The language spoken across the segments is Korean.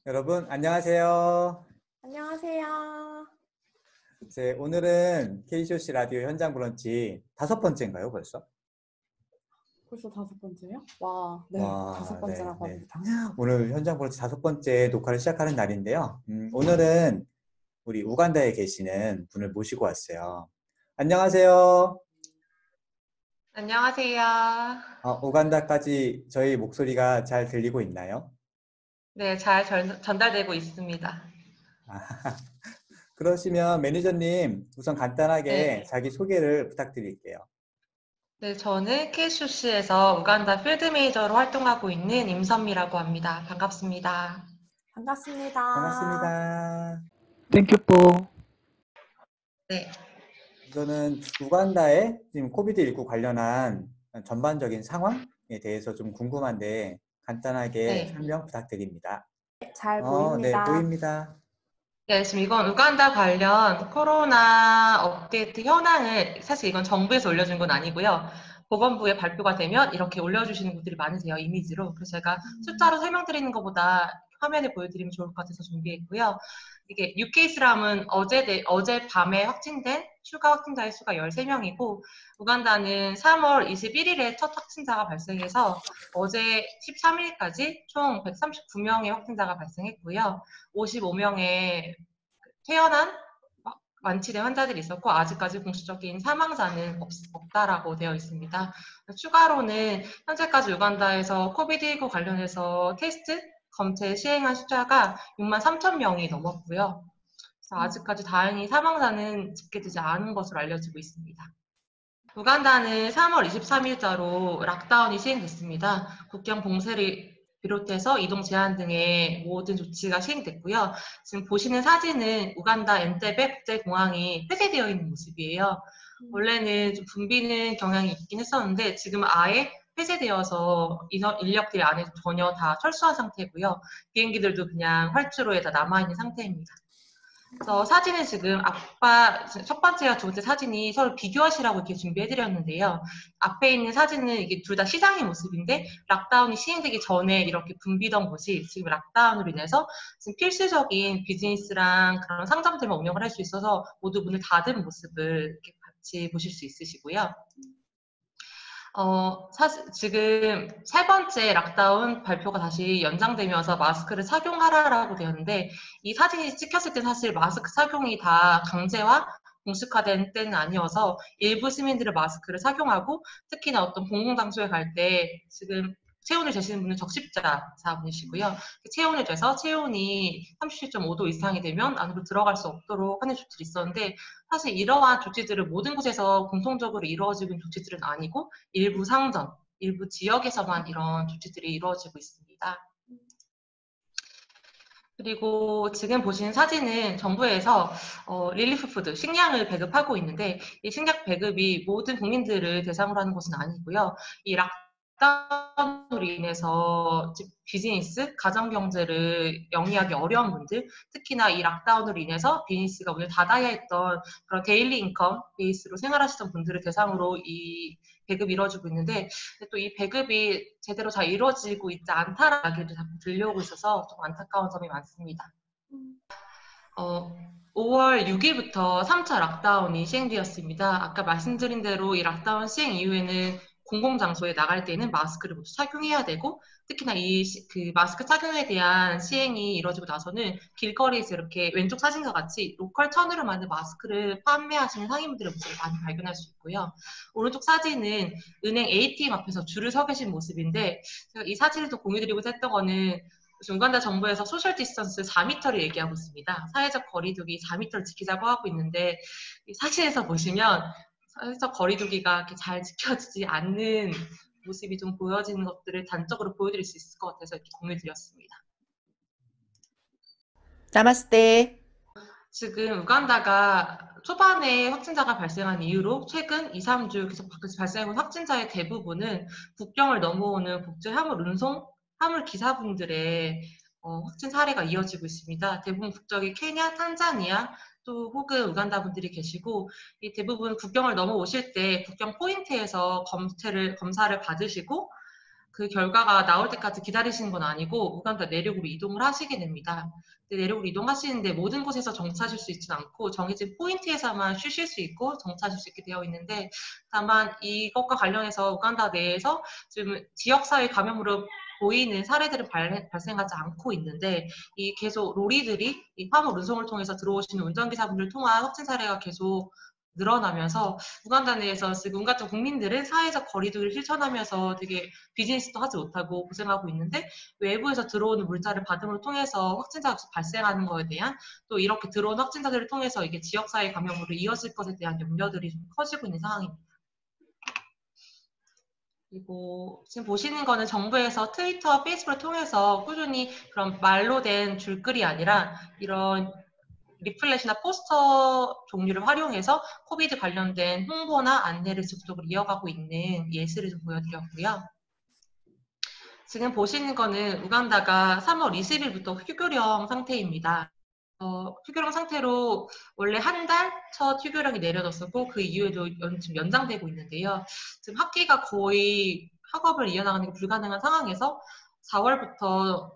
여러분 안녕하세요. 안녕하세요. 이제 오늘은 KCOC 라디오 현장 브런치 5번째인가요, 벌써? 벌써 5번째요? 와, 네, 와, 5번째라고 네. 합니다. 오늘 현장 브런치 5번째 녹화를 시작하는 날인데요. 오늘은 우리 우간다에 계시는 분을 모시고 왔어요. 안녕하세요. 안녕하세요. 우간다까지 저희 목소리가 잘 들리고 있나요? 네, 잘 전달되고 있습니다. 그러시면 매니저님 우선 간단하게 네, 자기 소개를 부탁드릴게요. 네, 저는 KCC에서 우간다 필드 매니저로 활동하고 있는 임선미라고 합니다. 반갑습니다. 반갑습니다. 반갑습니다. 땡큐 뽀. 네, 우선은 우간다의 지금 코비드19 관련한 전반적인 상황에 대해서 좀 궁금한데 간단하게 네. 설명 부탁드립니다. 잘 네, 보입니다. 보입니다. 네, 지금 이건 우간다 관련 코로나 업데이트 현황을 사실 이건 정부에서 올려준 건 아니고요. 보건부에 발표가 되면 이렇게 올려주시는 분들이 많으세요, 이미지로. 그래서 제가 숫자로 설명드리는 것보다 화면에 보여드리면 좋을 것 같아서 준비했고요. 이게 뉴케이스람은 어제 밤에 확진된 추가 확진자의 수가 13명이고, 우간다는 3월 21일에 첫 확진자가 발생해서 어제 13일까지 총 139명의 확진자가 발생했고요. 55명의 퇴원한 완치된 환자들이 있었고 아직까지 공식적인 사망자는 없다라고 되어 있습니다. 추가로는 현재까지 우간다에서 코비드19 관련해서 테스트, 검체 시행한 숫자가 6만 3천 명이 넘었고요. 그래서 아직까지 다행히 사망자는 집계되지 않은 것으로 알려지고 있습니다. 우간다는 3월 23일자로 락다운이 시행됐습니다. 국경 봉쇄를 비롯해서 이동 제한 등의 모든 조치가 시행됐고요. 지금 보시는 사진은 우간다 엔테베 국제공항이 폐쇄되어 있는 모습이에요. 원래는 좀 붐비는 경향이 있긴 했었는데 지금 아예 폐쇄되어서 인력들이 안에 전혀 다 철수한 상태고요. 비행기들도 그냥 활주로에 다 남아있는 상태입니다. 그래서 사진은 지금 첫 번째와 두 번째 사진이 서로 비교하시라고 이렇게 준비해드렸는데요. 앞에 있는 사진은 이게 둘 다 시장의 모습인데 락다운이 시행되기 전에 이렇게 붐비던 곳이 지금 락다운으로 인해서 지금 필수적인 비즈니스랑 그런 상점들만 운영을 할 수 있어서 모두 문을 닫은 모습을 이렇게 같이 보실 수 있으시고요. 지금 세 번째 락다운 발표가 다시 연장되면서 마스크를 착용하라라고 되었는데 이 사진이 찍혔을 때 사실 마스크 착용이 다 강제와 공식화된 때는 아니어서 일부 시민들은 마스크를 착용하고 특히나 어떤 공공장소에 갈 때 지금 체온을 재시는 분은 적십자분이시고요. 체온을 재서 체온이 37.5도 이상이 되면 안으로 들어갈 수 없도록 하는 조치들이 있었는데 사실 이러한 조치들은 모든 곳에서 공통적으로 이루어지는 조치들은 아니고 일부 상점, 일부 지역에서만 이런 조치들이 이루어지고 있습니다. 그리고 지금 보시는 사진은 정부에서 릴리프 푸드, 식량을 배급하고 있는데 이 식량 배급이 모든 국민들을 대상으로 하는 것은 아니고요. 이 락다운으로 인해서 비즈니스, 가정경제를 영위하기 어려운 분들, 특히나 이 락다운으로 인해서 비즈니스가 오늘 닫아야 했던 그런 데일리 인컴 베이스로 생활하시던 분들을 대상으로 이 배급이 이루어지고 있는데 또 이 배급이 제대로 잘 이루어지고 있지 않다라는 이야기를 자꾸 들려오고 있어서 좀 안타까운 점이 많습니다. 5월 6일부터 3차 락다운이 시행되었습니다. 아까 말씀드린 대로 이 락다운 시행 이후에는 공공장소에 나갈 때는 마스크를 모두 착용해야 되고 특히나 그 마스크 착용에 대한 시행이 이루어지고 나서는 길거리에서 이렇게 왼쪽 사진과 같이 로컬 천으로 만든 마스크를 판매하시는 상인분들의 모습을 많이 발견할 수 있고요. 오른쪽 사진은 은행 ATM 앞에서 줄을 서 계신 모습인데 제가 이 사진을 또 공유드리고 했던 거는 우간다 정부에서 소셜 디스턴스 4m를 얘기하고 있습니다. 사회적 거리두기 4m를 지키자고 하고 있는데 이 사진에서 보시면 사회적 거리두기가 이렇게 잘 지켜지지 않는 모습이 좀 보여지는 것들을 단적으로 보여드릴 수 있을 것 같아서 이렇게 공유드렸습니다. 나마스테. 지금 우간다가 초반에 확진자가 발생한 이후로 최근 2, 3주 계속 발생한 확진자의 대부분은 국경을 넘어오는 국제 화물 기사분들의 확진 사례가 이어지고 있습니다. 대부분 국적이 케냐, 탄자니아, 또 혹은 우간다 분들이 계시고 이 대부분 국경을 넘어오실 때 국경 포인트에서 검사를 받으시고 그 결과가 나올 때까지 기다리시는 건 아니고 우간다 내륙으로 이동을 하시게 됩니다. 근데 내륙으로 이동하시는데 모든 곳에서 정차하실 수 있지는 않고 정해진 포인트에서만 쉬실 수 있고 정차하실 수 있게 되어 있는데 다만 이것과 관련해서 우간다 내에서 지금 지역사회 감염으로 보이는 사례들은 발생하지 않고 있는데 이 계속 로리들이 이 화물 운송을 통해서 들어오시는 운전기사분들 통한 확진 사례가 계속 늘어나면서 우간다 내에서 지금 우간다 국민들은 사회적 거리두기를 실천하면서 되게 비즈니스도 하지 못하고 고생하고 있는데 외부에서 들어오는 물자를 받음을 통해서 확진자가 발생하는 것에 대한 또 이렇게 들어온 확진자들을 통해서 이게 지역사회 감염으로 이어질 것에 대한 염려들이 좀 커지고 있는 상황입니다. 그리고 지금 보시는 거는 정부에서 트위터, 페이스북을 통해서 꾸준히 그런 말로 된 줄글이 아니라 이런 리플렛이나 포스터 종류를 활용해서 코비드 관련된 홍보나 안내를 지속적으로 이어가고 있는 예시를 좀 보여드렸고요. 지금 보시는 거는 우간다가 3월 20일부터 휴교령 상태입니다. 휴교령 상태로 원래 한 달 첫 휴교령이 내려졌었고 그 이후에도 지금 연장되고 있는데요. 지금 학기가 거의 학업을 이어나가는 게 불가능한 상황에서 4월부터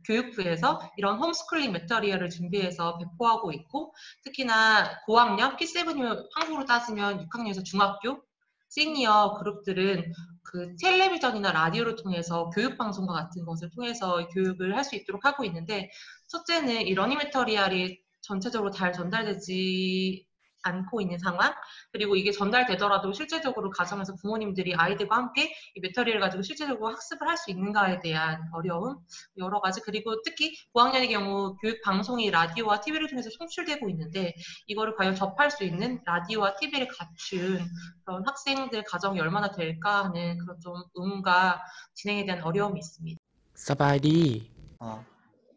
교육부에서 이런 홈스쿨링 매터리얼을 준비해서 배포하고 있고 특히나 고학년, P7이면 한국으로 따지면 6학년에서 중학교, 시니어 그룹들은 그 텔레비전이나 라디오를 통해서 교육방송과 같은 것을 통해서 교육을 할 수 있도록 하고 있는데 첫째는 이 러닝 매터리얼이 전체적으로 잘 전달되지 않고 있는 상황 그리고 이게 전달되더라도 실제적으로 가정에서 부모님들이 아이들과 함께 이 매터리얼을 가지고 실제적으로 학습을 할 수 있는가에 대한 어려움 여러 가지 그리고 특히 고학년의 경우 교육 방송이 라디오와 TV를 통해서 송출되고 있는데 이거를 과연 접할 수 있는 라디오와 TV를 갖춘 그런 학생들 가정이 얼마나 될까 하는 그런 좀 의문과 진행에 대한 어려움이 있습니다. สบายดี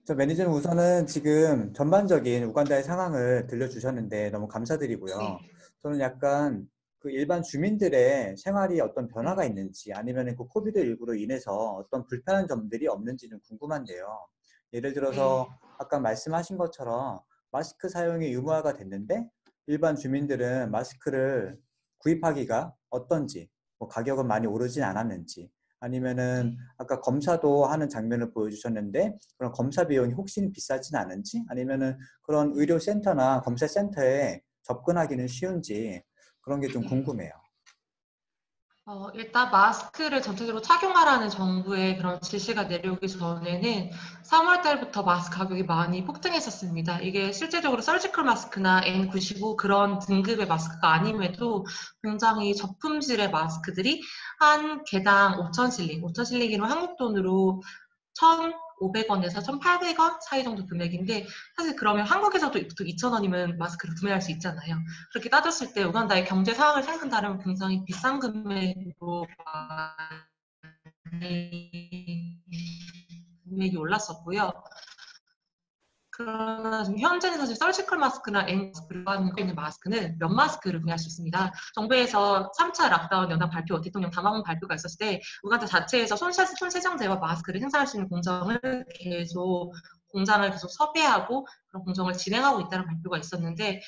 저 매니저는 우선은 지금 전반적인 우간다의 상황을 들려주셨는데 너무 감사드리고요. 네. 저는 약간 그 일반 주민들의 생활이 어떤 변화가 네. 있는지 아니면 그 코비드19로 인해서 어떤 불편한 점들이 없는지 좀 궁금한데요. 예를 들어서 아까 말씀하신 것처럼 마스크 사용이 의무화가 됐는데 일반 주민들은 마스크를 구입하기가 어떤지, 뭐 가격은 많이 오르진 않았는지 아니면은 아까 검사도 하는 장면을 보여주셨는데 그런 검사 비용이 혹시 비싸진 않은지 아니면은 그런 의료센터나 검사센터에 접근하기는 쉬운지 그런 게 좀 궁금해요. 일단 마스크를 전체적으로 착용하라는 정부의 그런 지시가 내려오기 전에는 3월 달부터 마스크 가격이 많이 폭등했었습니다. 이게 실제적으로 서지컬 마스크나 N95 그런 등급의 마스크가 아님에도 굉장히 저품질의 마스크들이 한 개당 5,000실링, 5,000실링이면 한국 돈으로 1,500원에서 1,800원 사이 정도 금액인데 사실 그러면 한국에서도 2,000원이면 마스크를 구매할 수 있잖아요. 그렇게 따졌을 때 우간다의 경제 상황을 생각한다면 굉장히 비싼 금액으로 많이 금액이 올랐었고요. 그러나 지금 현재는 사실 서지컬 마스크나 N마스크를 하고 있는 마스크는 면 마스크를 구매할 수 있습니다. 정부에서 3차 락다운 연합 발표, 대통령 담화문 발표가 있었을 때 우간다 자체에서 손세정제와 마스크를 생산할 수 있는 공장을 계속 섭외하고 그런 공정을 진행하고 있다는 발표가 있었는데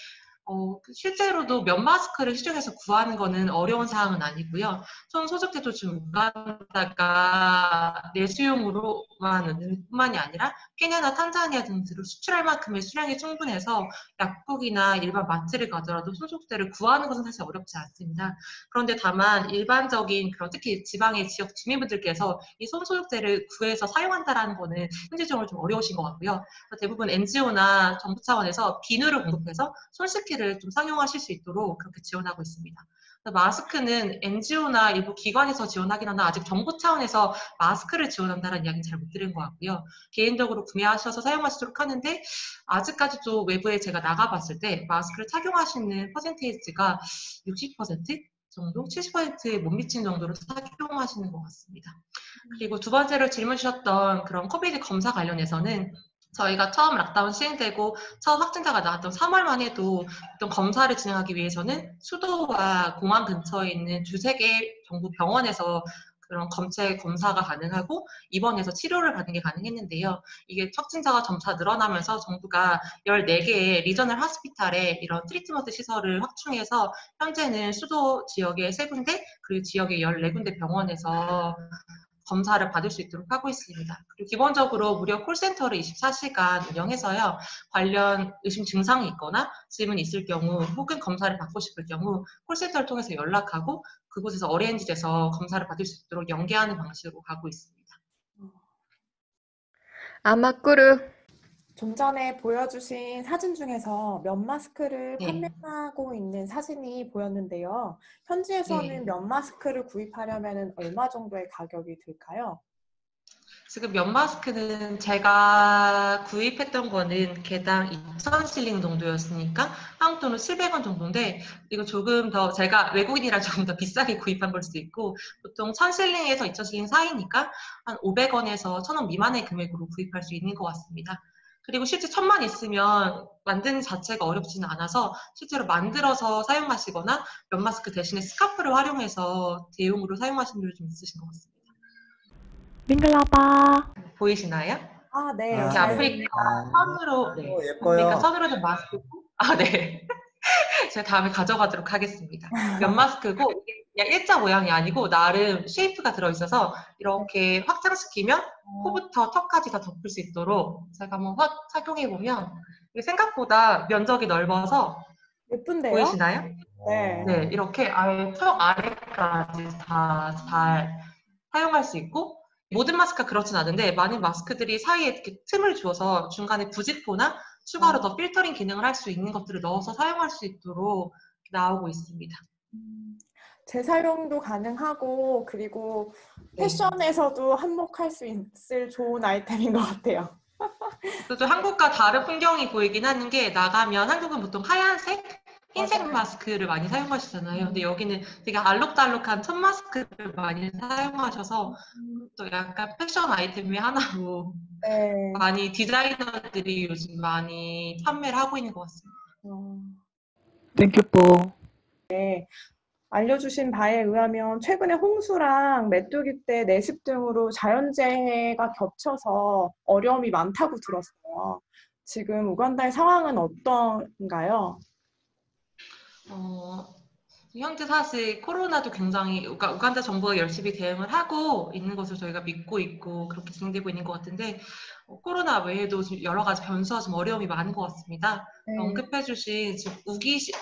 실제로도 면 마스크를 시중에서 구하는 거는 어려운 사항은 아니고요. 손 소독제도 지금 우간다가 내수용으로만 뿐만이 아니라 케냐나 탄자니아 등으로 수출할 만큼의 수량이 충분해서 약국이나 일반 마트를 가더라도 손 소독제를 구하는 것은 사실 어렵지 않습니다. 그런데 다만 일반적인 그런 특히 지방의 지역 주민분들께서 이 손 소독제를 구해서 사용한다라는 거는 현실적으로 좀 어려우신 것 같고요. 대부분 NGO나 정부 차원에서 비누를 공급해서 손 씻기를 좀 상용하실 수 있도록 그렇게 지원하고 있습니다. 마스크는 NGO나 일부 기관에서 지원하긴 하나 아직 정부 차원에서 마스크를 지원한다는 이야기는 잘 못 들은 것 같고요. 개인적으로 구매하셔서 사용하시도록 하는데 아직까지도 외부에 제가 나가봤을 때 마스크를 착용하시는 퍼센테이지가 60% 정도? 70%에 못 미친 정도로 착용하시는 것 같습니다. 그리고 두 번째로 질문 주셨던 그런 코비드 검사 관련해서는 저희가 처음 락다운 시행되고 처음 확진자가 나왔던 3월만 해도 어떤 검사를 진행하기 위해서는 수도와 공항 근처에 있는 두세 개 정부 병원에서 그런 검사가 가능하고 입원해서 치료를 받는 게 가능했는데요. 이게 확진자가 점차 늘어나면서 정부가 14개의 리저널 하스피탈에 이런 트리트먼트 시설을 확충해서 현재는 수도 지역의 3군데 그리고 지역의 14군데 병원에서 검사를 받을 수 있도록 하고 있습니다. 그리고 기본적으로 무료 콜센터를 24시간 운영해서요. 관련 의심 증상이 있거나 질문이 있을 경우 혹은 검사를 받고 싶을 경우 콜센터를 통해서 연락하고 그곳에서 어레인지돼서 검사를 받을 수 있도록 연계하는 방식으로 가고 있습니다. 아마꾸르. 좀 전에 보여주신 사진 중에서 면 마스크를 네. 판매하고 있는 사진이 보였는데요. 현지에서는 네. 면 마스크를 구입하려면 얼마 정도의 가격이 들까요? 지금 면 마스크는 제가 구입했던 거는 개당 2,000실링 정도였으니까 한국 돈으로 700원 정도인데 이거 조금 더 제가 외국인이라 조금 더 비싸게 구입한 걸 수도 있고 보통 1,000실링에서 2,000실링 사이니까 한 500원에서 1,000원 미만의 금액으로 구입할 수 있는 것 같습니다. 그리고 실제 1,000만 있으면 만드는 자체가 어렵지는 않아서 실제로 만들어서 사용하시거나 면 마스크 대신에 스카프를 활용해서 대용으로 사용하시는 분들이 좀 있으신 것 같습니다. 밍글라바. 보이시나요? 아, 네. 아, 이렇게 잘 아프리카 선으로, 네. 예뻐요. 아프리카 선으로 된 마스크고, 아, 네. 제가 다음에 가져가도록 하겠습니다. 면 마스크고, 이게 그냥 일자 모양이 아니고, 나름 쉐이프가 들어있어서, 이렇게 확장시키면 코부터 턱까지 다 덮을 수 있도록, 제가 한번 착용해보면, 이게 생각보다 면적이 넓어서, 예쁜데요? 보이시나요? 네. 네, 이렇게 아예 턱 아래까지 다 잘 사용할 수 있고, 모든 마스크가 그렇진 않은데 많은 마스크들이 사이에 이렇게 틈을 주어서 중간에 부직포나 추가로 더 필터링 기능을 할 수 있는 것들을 넣어서 사용할 수 있도록 나오고 있습니다. 재사용도 가능하고 그리고 네. 패션에서도 한몫할 수 있을 좋은 아이템인 것 같아요. 또 한국과 다른 풍경이 보이긴 하는 게 나가면 한국은 보통 하얀색, 흰색 맞아요. 마스크를 많이 사용하시잖아요. 근데 여기는 되게 알록달록한 천 마스크를 많이 사용하셔서 또 약간 패션 아이템의 하나로 네. 많이 디자이너들이 요즘 많이 판매를 하고 있는 것 같습니다. 땡큐뽀. 알려주신 바에 의하면 최근에 홍수랑 메뚜기 떼 내습 등으로 자연재해가 겹쳐서 어려움이 많다고 들었어요. 지금 우간다의 상황은 어떤가요? 현재 사실 코로나도 굉장히 우간다 정부가 열심히 대응을 하고 있는 것을 저희가 믿고 있고 그렇게 진행되고 있는 것 같은데 코로나 외에도 지금 여러 가지 변수와 좀 어려움이 많은 것 같습니다. 네. 언급해주신 지금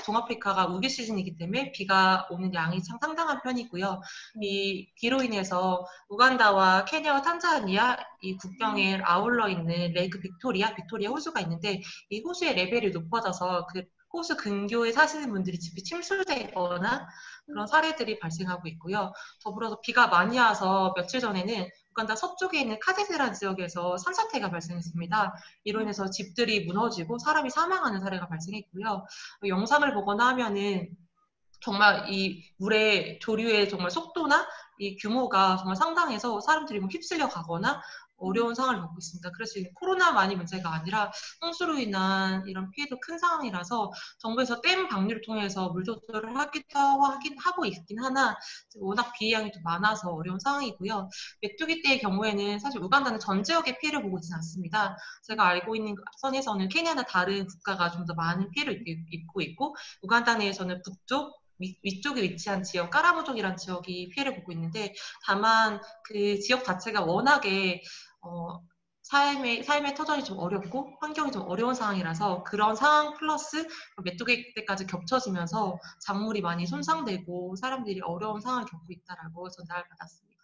동아프리카가 우기 시즌이기 때문에 비가 오는 양이 참 상당한 편이고요. 이 비로 인해서 우간다와 케냐와 탄자니아 이 국경에 아울러 있는 레이크 빅토리아 호수가 있는데 이 호수의 레벨이 높아져서 그 호수 근교에 사시는 분들이 집이 침수되거나 그런 사례들이 발생하고 있고요. 더불어서 비가 많이 와서 며칠 전에는 우간다 서쪽에 있는 카제세란 지역에서 산사태가 발생했습니다. 이로 인해서 집들이 무너지고 사람이 사망하는 사례가 발생했고요. 영상을 보거나 하면은 정말 이 물의 조류의 정말 속도나 이 규모가 정말 상당해서 사람들이 휩쓸려 가거나 어려운 상황을 겪고 있습니다. 그래서 코로나만이 문제가 아니라 홍수로 인한 이런 피해도 큰 상황이라서 정부에서 댐 방류를 통해서 물 조절을 하고 있긴 하나 워낙 비양이 좀 많아서 어려운 상황이고요. 메뚜기 떼의 경우에는 사실 우간다는 전 지역의 피해를 보고 있지는 않습니다. 제가 알고 있는 선에서는 케냐나 다른 국가가 좀 더 많은 피해를 입고 있고 우간다 내에서는 북쪽 위쪽에 위치한 지역, 까라무족이라는 지역이 피해를 보고 있는데 다만 그 지역 자체가 워낙에 삶의 터전이 좀 어렵고 환경이 좀 어려운 상황이라서 그런 상황 플러스 메뚜기 때까지 겹쳐지면서 작물이 많이 손상되고 사람들이 어려운 상황을 겪고 있다라고 전달을 받았습니다.